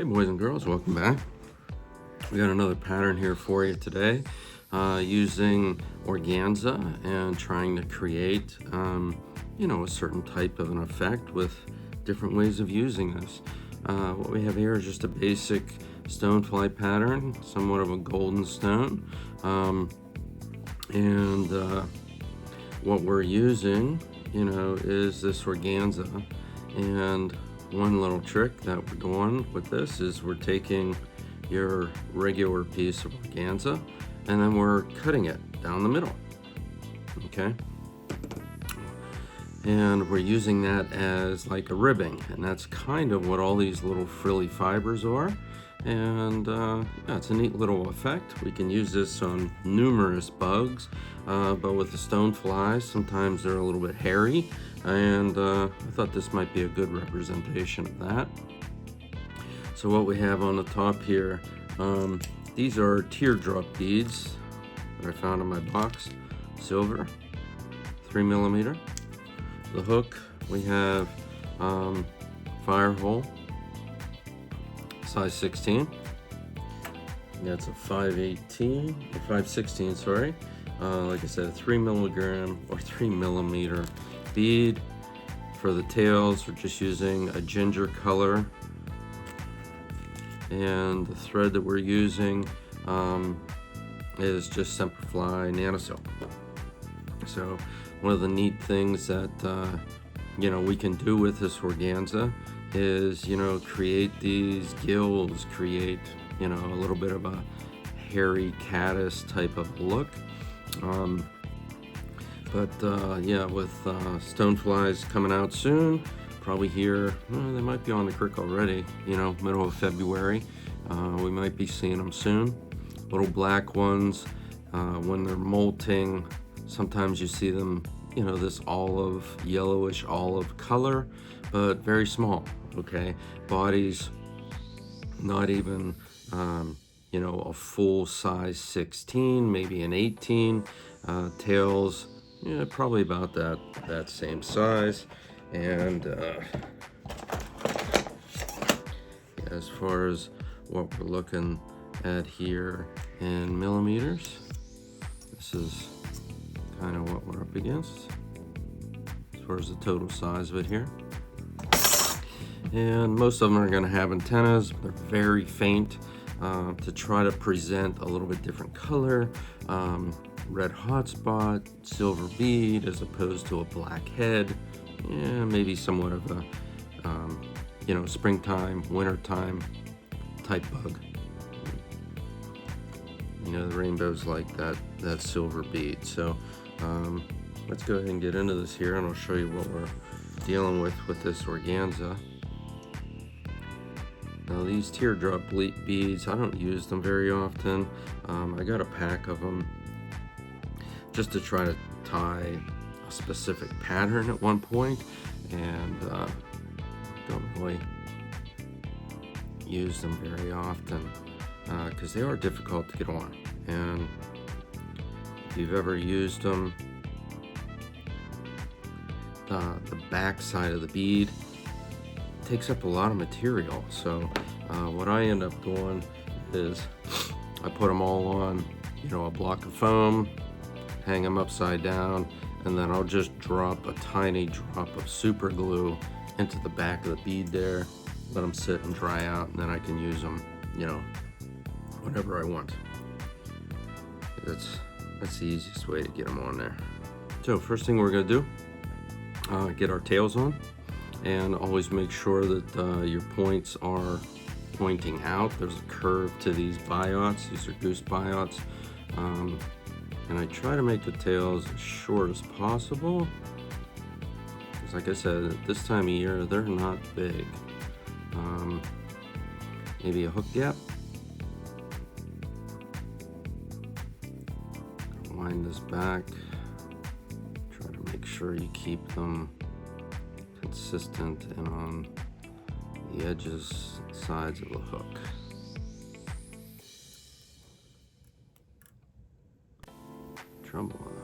Hey boys and girls, welcome back. We got another pattern here for you today, using organza and trying to create a certain type of an effect with different ways of using this. What we have here is just a basic stonefly pattern, somewhat of a golden stone, and what we're using is this organza. And one little trick that we're doing with this is we're taking your regular piece of organza and then we're cutting it down the middle, okay? And we're using that as like a ribbing, and that's kind of what all these little frilly fibers are. And yeah, it's a neat little effect. We can use this on numerous bugs, but with the stoneflies, sometimes they're a little bit hairy, and I thought this might be a good representation of that. So what we have on the top here, these are teardrop beads that I found in my box, silver, 3mm. The hook, we have fire hole, size 16. That's a 518 or 516, sorry. Like I said, a 3mm or 3mm bead. For the tails, we're just using a ginger color, and the thread that we're using is just Semperfly Nanosilk. So one of the neat things that we can do with this organza is create these gills, create a little bit of a hairy caddis type of look. Yeah, with stoneflies coming out soon, probably here, they might be on the creek already, middle of February. We might be seeing them soon. Little black ones, when they're molting, sometimes you see them, this olive, yellowish olive color, but very small, okay? Bodies, not even, a full size 16, maybe an 18. Tails, yeah, probably about that same size. And as far as what we're looking at here in millimeters, this is kind of what we're up against as far as the total size of it here. And most of them are going to have antennas. They're very faint, to try to present a little bit different color. Red hotspot, silver bead, as opposed to a black head. Yeah, maybe somewhat of a springtime, wintertime type bug. The rainbow's like that silver bead. So let's go ahead and get into this here, and I'll show you what we're dealing with this organza. Now these teardrop beads, I don't use them very often. I got a pack of them just to try to tie a specific pattern at one point, and don't really use them very often because they are difficult to get on. And if you've ever used them, the back side of the bead takes up a lot of material. So what I end up doing is I put them all on a block of foam, hang them upside down, and then I'll just drop a tiny drop of super glue into the back of the bead there, let them sit and dry out, and then I can use them whenever I want. That's the easiest way to get them on there. So first thing we're going to do, get our tails on, and always make sure that your points are pointing out. There's a curve to these biots. These are goose biots, and I try to make the tails as short as possible, because like I said, at this time of year they're not big. Maybe a hook gap. Wind this back, try to make sure you keep them consistent and on the edges, sides of the hook. Trouble though.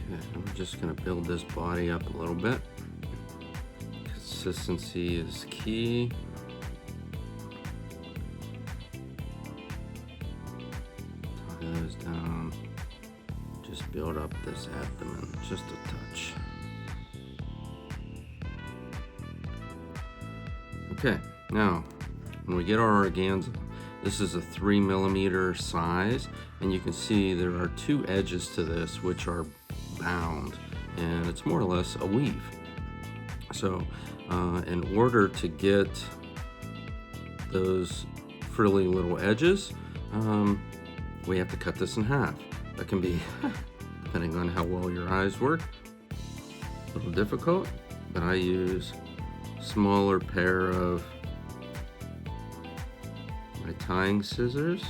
Okay, I'm just gonna build this body up a little bit. Consistency is key. Tie those down. Just build up this abdomen just a touch. Okay, now when we get our organza, this is a 3mm size, and you can see there are two edges to this which are bound, and it's more or less a weave. So in order to get those frilly little edges, we have to cut this in half. That can be, depending on how well your eyes work, a little difficult, but I use smaller pair of my tying scissors.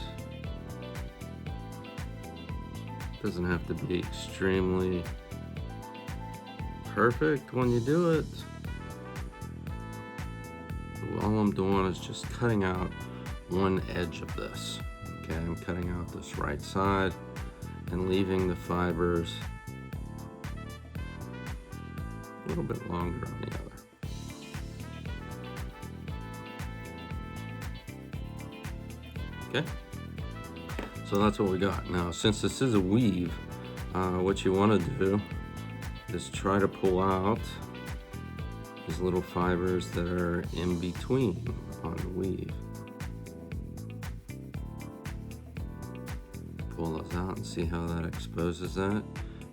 Doesn't have to be extremely perfect when you do it. All I'm doing is just cutting out one edge of this. Okay, I'm cutting out this right side and leaving the fibers a little bit longer on the other. Okay, so that's what we got. Now, since this is a weave, what you want to do is try to pull out these little fibers that are in between on the weave. Pull those out and see how that exposes that.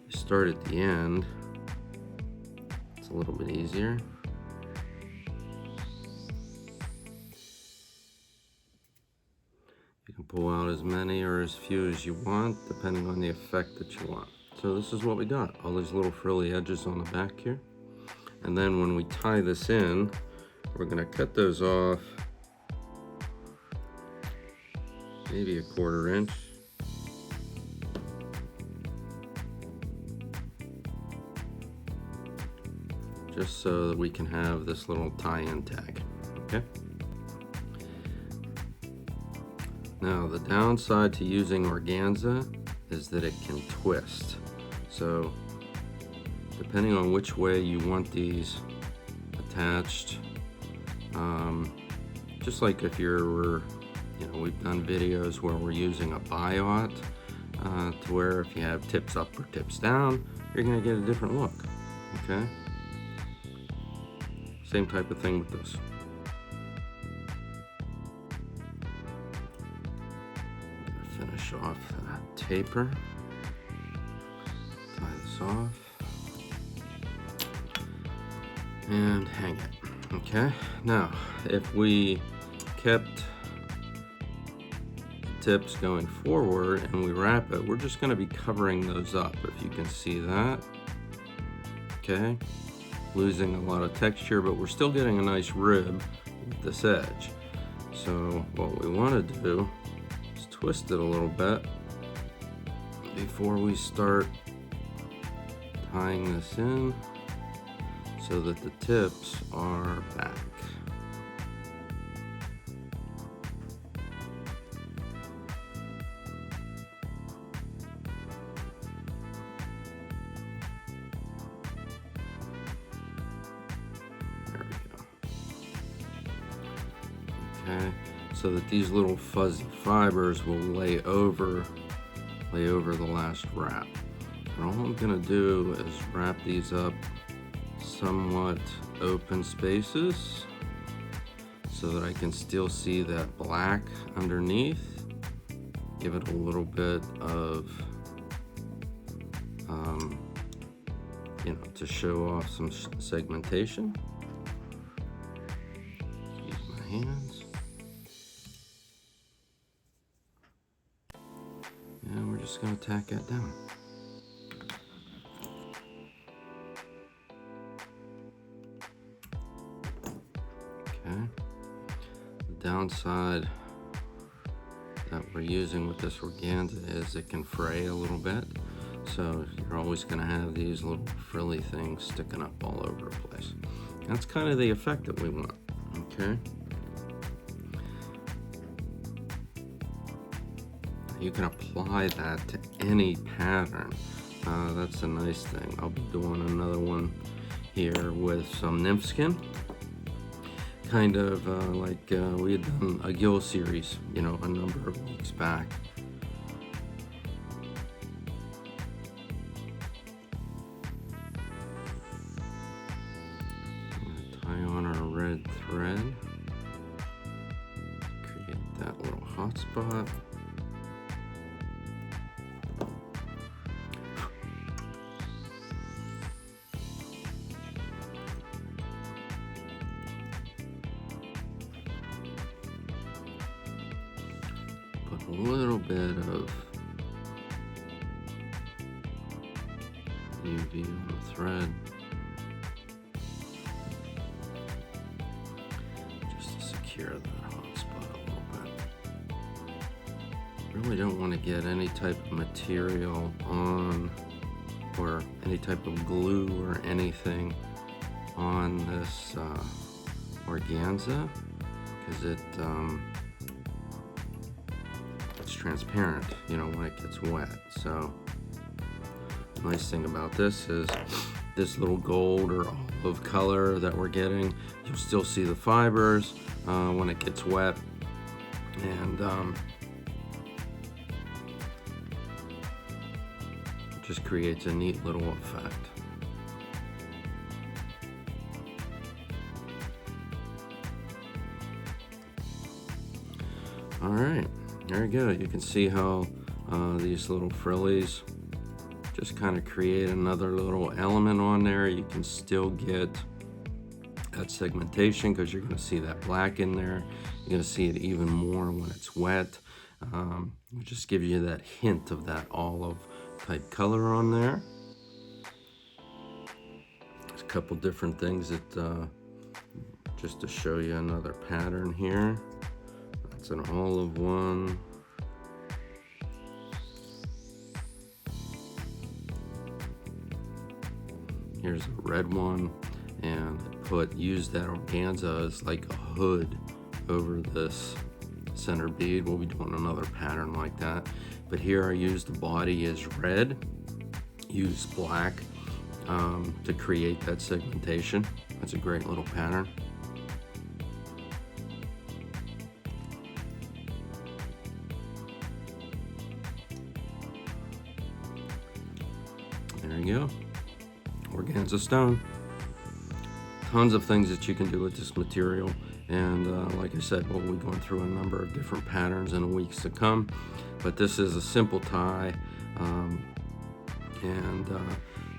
You start at the end. It's a little bit easier. You can pull out as many or as few as you want, depending on the effect that you want. So this is what we got, all these little frilly edges on the back here. And then when we tie this in, we're gonna cut those off maybe 1/4 inch. Just so that we can have this little tie-in tag, okay? Now, the downside to using organza is that it can twist. So, depending on which way you want these attached, just like if you're, we've done videos where we're using a biot, to where if you have tips up or tips down, you're gonna get a different look, okay? Same type of thing with this. Finish off that taper. Tie this off. And hang it. Okay, now if we kept tips going forward and we wrap it, we're just going to be covering those up, if you can see that. Okay, losing a lot of texture, but we're still getting a nice rib with this edge. So what we want to do is twist it a little bit before we start tying this in, so that the tips are back. There we go. Okay, so that these little fuzzy fibers will lay over the last wrap. And all I'm gonna do is wrap these up somewhat open spaces so that I can still see that black underneath. Give it a little bit of, to show off some segmentation. Use my hands. And we're just gonna tack that down. The downside that we're using with this organza is it can fray a little bit, so you're always going to have these little frilly things sticking up all over the place. That's kind of the effect that we want. Okay, you can apply that to any pattern That's a nice thing. I'll be doing another one here with some nymph skin, kind of like we had done a gill series, you know, a number of weeks back. Tie on our red thread, create that little hot spot. Put a little bit of UV on the thread, just to secure that hot spot a little bit. Really don't want to get any type of material on, or any type of glue or anything on this organza, because it's transparent, you know, when it gets wet. So the nice thing about this is this little gold or olive color that we're getting, you'll still see the fibers when it gets wet, and just creates a neat little effect. All right, there you go. You can see how these little frillies just kind of create another little element on there. You can still get that segmentation because you're going to see that black in there. You're going to see it even more when it's wet. It just gives you that hint of that olive type color on there. There's a couple different things that just to show you another pattern here. That's an olive one. Here's a red one, and use that organza as like a hood over this center bead. We'll be doing another pattern like that, but here I used the body as red, used black to create that segmentation. That's a great little pattern. There you go, organza stone. Tons of things that you can do with this material, and like I said, we'll be going through a number of different patterns in the weeks to come, but this is a simple tie, and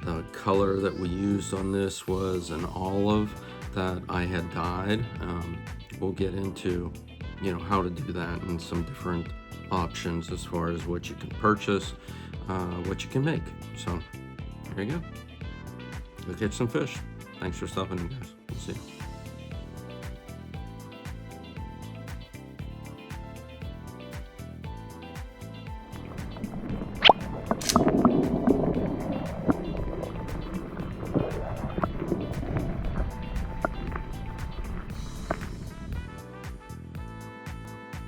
the color that we used on this was an olive that I had dyed. We'll get into, you know, how to do that and some different options as far as what you can purchase, what you can make. So there you go. Go catch some fish. Thanks for stopping in, guys. We'll see you.